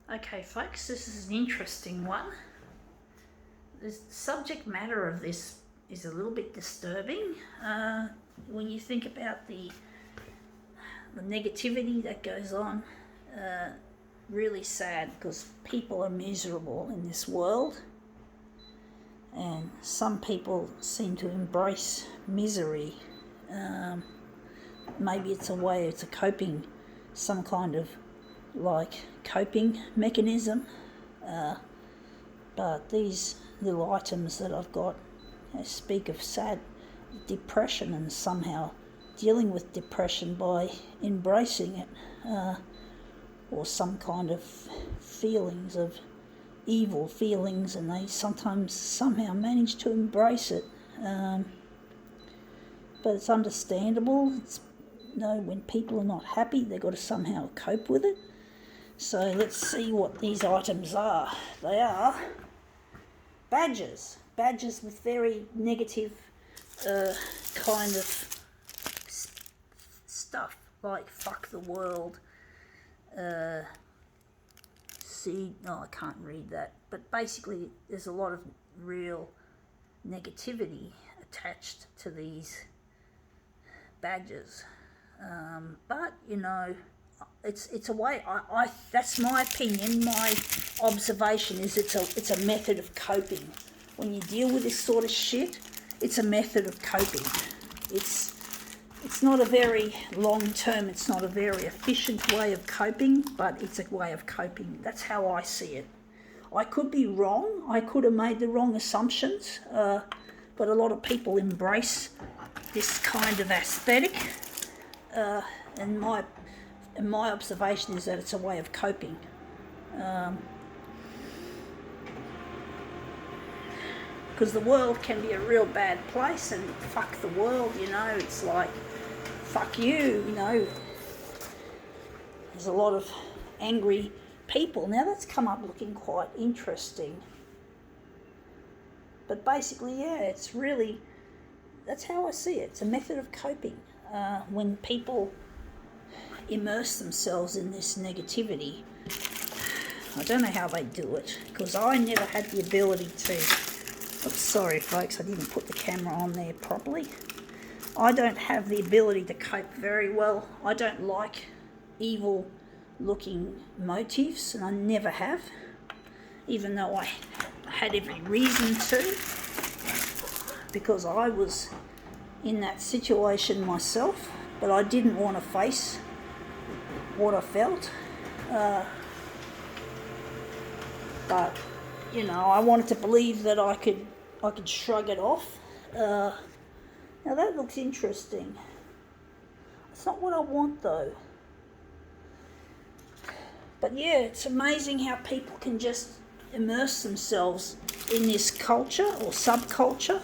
Okay, folks, this is an interesting one. The subject matter of this is a little bit disturbing when you think about the negativity that goes on. Really sad because people are miserable in this world, and some people seem to embrace misery. Maybe it's a coping, some kind of coping mechanism. But these little items that I've got speak of sad depression and somehow dealing with depression by embracing it, or some kind of feelings of evil feelings, and they sometimes somehow manage to embrace it. But it's understandable. When people are not happy, they've got to somehow cope with it. So let's see what these items are. They are badges with very negative kind of stuff, like fuck the world. I can't read that, but basically there's a lot of real negativity attached to these badges. But it's a way. I that's my opinion. My observation is it's a method of coping. When you deal with this sort of shit, it's a method of coping. It's not a very long term. It's not a very efficient way of coping, but it's a way of coping. That's how I see it. I could be wrong. I could have made the wrong assumptions, but a lot of people embrace this kind of aesthetic. And my observation is that it's a way of coping. Because the world can be a real bad place, and fuck the world, it's like, fuck you, There's a lot of angry people. Now that's come up looking quite interesting. But basically, it's really, that's how I see it. It's a method of coping. When people immerse themselves in this negativity, I don't know how they do it, because I never had the ability to. Sorry folks, I didn't put the camera on there properly. I don't have the ability to cope very well. I don't like evil looking motifs, and I never have, even though I had every reason to, because I was in that situation myself, but I didn't want to face what I felt. But I wanted to believe that I could shrug it off. Now that looks interesting. It's not what I want though. But it's amazing how people can just immerse themselves in this culture or subculture.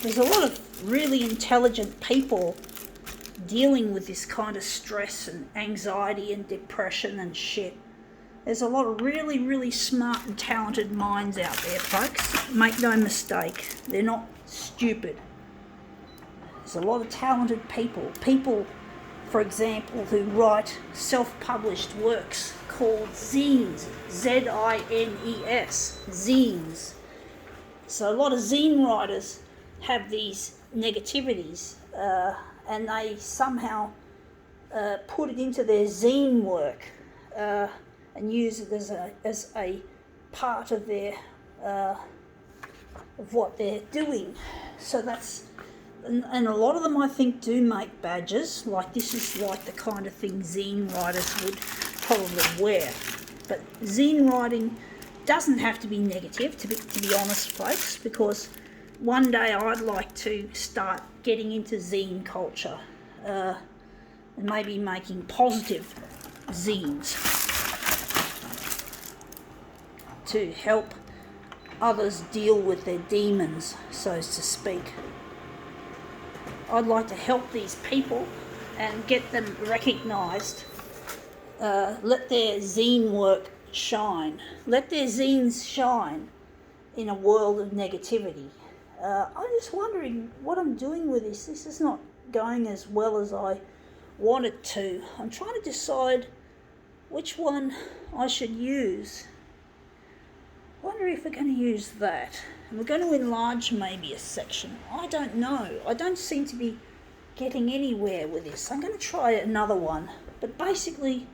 There's a lot of really intelligent people dealing with this kind of stress and anxiety and depression and shit. There's a lot of really, really smart and talented minds out there, folks. Make no mistake, they're not stupid. There's a lot of talented people. People, for example, who write self-published works called zines, Z-I-N-E-S, zines. So a lot of zine writers have these negativities, and they somehow put it into their zine work and use it as a part of their of what they're doing. So that's, and a lot of them I think do make badges. Like this is like the kind of thing zine writers would probably wear. But zine writing doesn't have to be negative, to be honest, folks, because one day I'd like to start getting into zine culture and maybe making positive zines to help others deal with their demons, so to speak. I'd like to help these people and get them recognised. Let their zine work shine. Let their zines shine in a world of negativity. I'm just wondering what I'm doing with this. This is not going as well as I want it to. I'm trying to decide which one I should use. Wonder if we're going to use that. And we're going to enlarge maybe a section. I don't know. I don't seem to be getting anywhere with this. I'm going to try another one. But basically,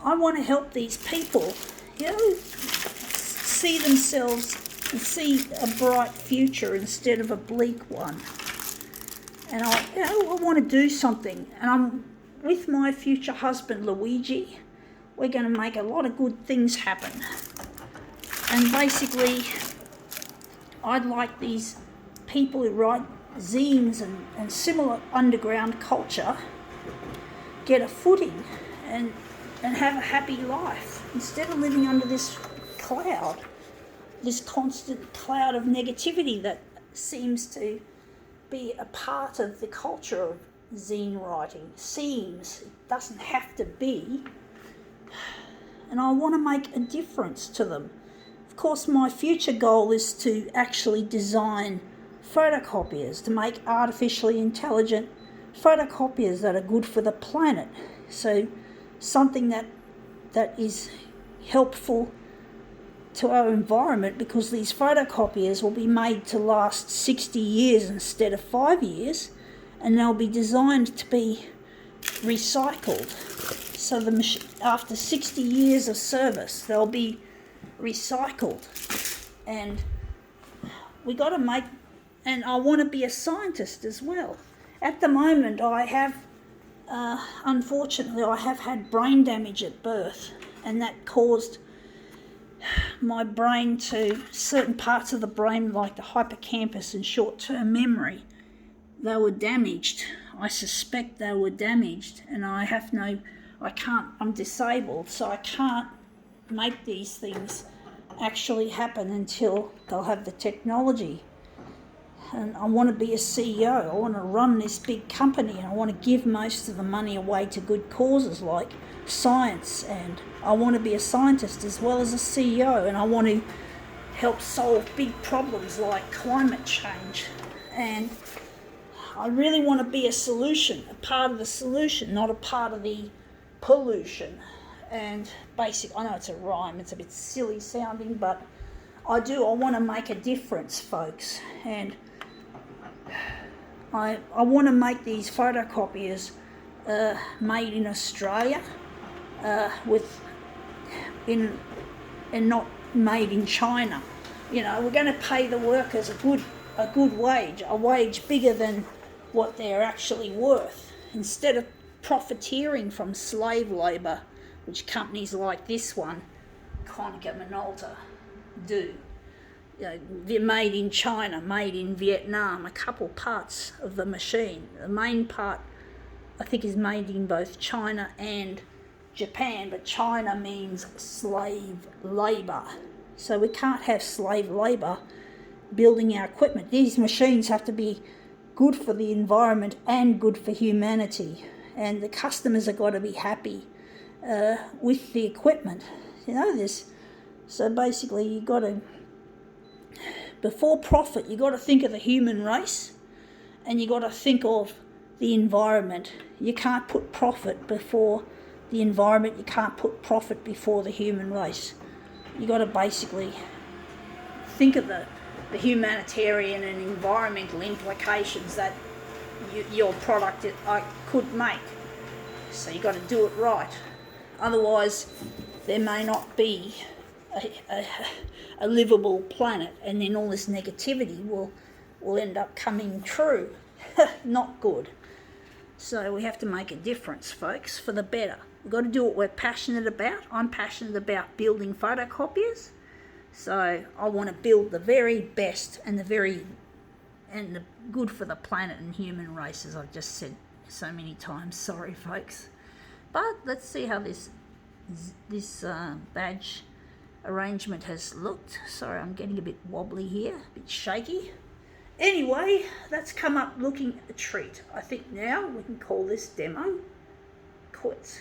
I want to help these people, see themselves and see a bright future instead of a bleak one. And I want to do something. And I'm with my future husband, Luigi. We're going to make a lot of good things happen. And basically, I'd like these people who write zines and similar underground culture get a footing and have a happy life instead of living under this cloud, this constant cloud of negativity that seems to be a part of the culture of zine writing. Seems, it doesn't have to be. And I want to make a difference to them. Of course, my future goal is to actually design photocopiers, to make artificially intelligent photocopiers that are good for the planet. So something that is helpful to our environment, because these photocopiers will be made to last 60 years instead of 5 years, and they'll be designed to be recycled. So after 60 years of service, they'll be recycled. And we got to make, and I want to be a scientist as well. At the moment, I have, unfortunately, I have had brain damage at birth, and that caused my brain to, certain parts of the brain like the hippocampus and short-term memory, they were damaged. I suspect they were damaged, and I'm disabled, so I can't make these things actually happen until they'll have the technology. And I want to be a CEO. I want to run this big company, and I want to give most of the money away to good causes like science, and I want to be a scientist as well as a CEO, and I want to help solve big problems like climate change. And I really want to be a solution, a part of the solution, not a part of the pollution. And I know it's a rhyme, it's a bit silly sounding, but I want to make a difference, folks. And I want to make these photocopiers made in Australia, and not made in China. We're going to pay the workers a good wage, a wage bigger than what they're actually worth, instead of profiteering from slave labour, which companies like this one, Konica Minolta, do. They're made in China, made in Vietnam, a couple parts of the machine. The main part, I think, is made in both China and Japan, but China means slave labour. So we can't have slave labour building our equipment. These machines have to be good for the environment and good for humanity. And the customers have got to be happy with the equipment. This. So basically, you got to, before profit, you got to think of the human race, and you got to think of the environment. You can't put profit before the environment. You can't put profit before the human race. You got to basically think of the humanitarian and environmental implications that your product could make. So you got to do it right. Otherwise, there may not be a livable planet, and then all this negativity will end up coming true. Not good. So we have to make a difference, folks, for the better. We've got to do what we're passionate about. I'm passionate about building photocopiers. So I want to build the very best and the good for the planet and human race, as I've just said so many times. Sorry, folks. But let's see how this badge arrangement has looked. Sorry, I'm getting a bit wobbly here, a bit shaky. Anyway, that's come up looking a treat. I think now we can call this demo quits.